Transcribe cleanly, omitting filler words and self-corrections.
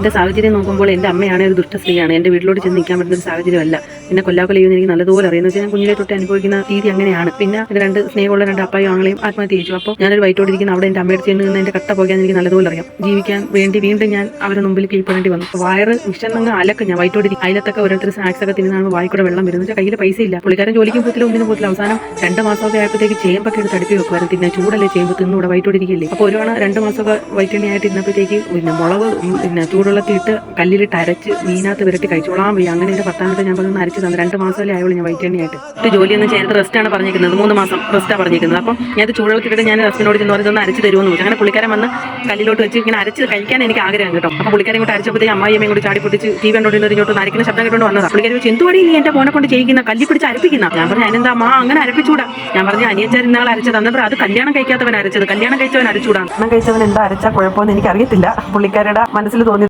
എന്റെ സാഹചര്യം നോക്കുമ്പോൾ എന്റെ അമ്മയാണ് ഒരു ദുഷ്ടസ്ത്രീയാണ്. എന്റെ വീട്ടിലോട്ട് ചെന്ന് നിൽക്കാൻ പറ്റുന്ന ഒരു സാഹചര്യമല്ല. എന്നെ കൊല്ലാക്കൊലയുമെന്ന് എനിക്ക് നല്ലതുപോലെ അറിയുന്നത് വെച്ചാൽ ഞാൻ കുഞ്ഞിലെ തൊട്ട് അനുഭവിക്കുന്ന രീതി അങ്ങനെയാണ്. പിന്നെ എന്റെ സ്നേഹമുള്ള രണ്ട് അപ്പായും ആങ്ങളെയും ആത്മഹത്യ ചെയ്തു. അപ്പോൾ ഞാനൊരു വയറ്റോടിരിക്കുന്ന അവിടെ എന്റെ അമ്മയുടെ ചെന്ന് നിന്ന് എന്റെ കട്ട പോകാൻ എനിക്ക് നല്ലതുപോലെ അറിയാം. ജീവിക്കാൻ വേണ്ടി വീണ്ടും ഞാൻ അവരുടെ മുമ്പിൽ കീഴ്പ്പെടേണ്ടി വന്നു. വയറ് വിഷന്നങ്ങ് അലക്ക് ഞാൻ വയറ്റോടി അതിലത്തൊക്കെ ഓരോരുത്തർ സ്നാക്സ് ഒക്കെ തിന്നാണ് വായിക്കൂടെ വെള്ളം വരുന്നത്. വെച്ചാൽ കയ്യിൽ പൈസ ഇല്ല. പുള്ളിക്കാരൻ ജോലിക്കും പോത്തില്ല, ഒന്നിനും പോത്തില്ല. അവസാനം 2 മാസമൊക്കെ ആയപ്പോഴത്തേക്ക് ചേമ്പൊക്കെ എടുത്ത് അടുപ്പി വെക്കുമായിരുന്നു. പിന്നെ ചൂടല്ലേ ചേമ്പ് തിന്നൂടെ വയറ്റോടിരിക്കില്ലേ. അപ്പോൾ ഒരു 2 മാസമൊക്കെ വയറ്റെണ്ണയായിട്ട് ഇരുന്നപ്പോഴത്തേക്ക് പിന്നെ മുളക് പിന്നെ ചൂടുവെള്ളത്തിയിട്ട് കല്ലിലിട്ട് അരച്ച് മീനകത്ത് വിരട്ടി കഴിച്ചോളാൻ വയ്യ. അങ്ങനെ എന്റെ 10ാമത്തെ ഞാൻ പറഞ്ഞ് അരച്ച് തന്നു. 2 മാസമല്ലേ ആയുള്ളൂ ഞാൻ വയറ്റെണ്ണയായിട്ട്. ജോലിയൊന്നും ചെയ്യാത്ത റെസ്റ്റാണ് പറഞ്ഞിരിക്കുന്നത്. 3 മാസം റെസ്റ്റാണ് പറഞ്ഞിരിക്കുന്നത്. അപ്പം ഞാൻ ചൂടുവെള്ളത്തിലിട്ട് ഞാൻ ഹസ്ബൻഡിനോട് ചെന്ന് പറഞ്ഞൊന്ന് അരച്ച് തരുമെന്ന് ചോദിച്ചു. അങ്ങനെ പുള്ളിക്കാരൻ വന്ന് കല്ലിലോട്ട് വെച്ച് ഇങ്ങനെ അരച്ച് കഴിക്കാൻ എനിക്ക് ആഗ്രഹം കേട്ടോ. അപ്പോൾ പുള്ളിക്കാരൻ ഇങ്ങോട്ട് അരച്ചപ്പോഴത്തേക്ക് അമ്മായിയമ്മയും കൂടി ചാടി പൊട്ടിച്ച് TV കണ്ടോണ്ടിരുന്നൊരു ഇങ്ങോട്ട് അരക്കുന്ന ശബ്ദം കേട്ടോണ്ട് വന്നതാ. പുള്ളിക്കാരൻ വെച്ച് എന്തുവാടി നീ എന്റെ മോനെ കൊണ്ട് ചെയ്യിക്കുന്ന, കല്ലി പിടിച്ച് അരപ്പിക്കുന്ന. ഞാൻ പറഞ്ഞു അതിനെന്താ അമ്മ അങ്ങനെ അരപ്പിച്ചൂടാ. ഞാൻ പറഞ്ഞു അനിയച്ചാർ ഇന്നാൾ അരച്ചത് അന്നപ്പോൾ അത് കല്യാണം കഴിക്കാത്തവൻ അരച്ചത്, കല്യാണം കഴിച്ചവൻ അരച്ചൂടാ. കല്യാണം കഴിച്ചവൻ എന്താ അരച്ചാൽ കുഴപ്പമൊന്നും എനിക്കറിയത്തില്ല. പുള്ളിക്കാരുടെ മനസ്സിൽ തോന്നി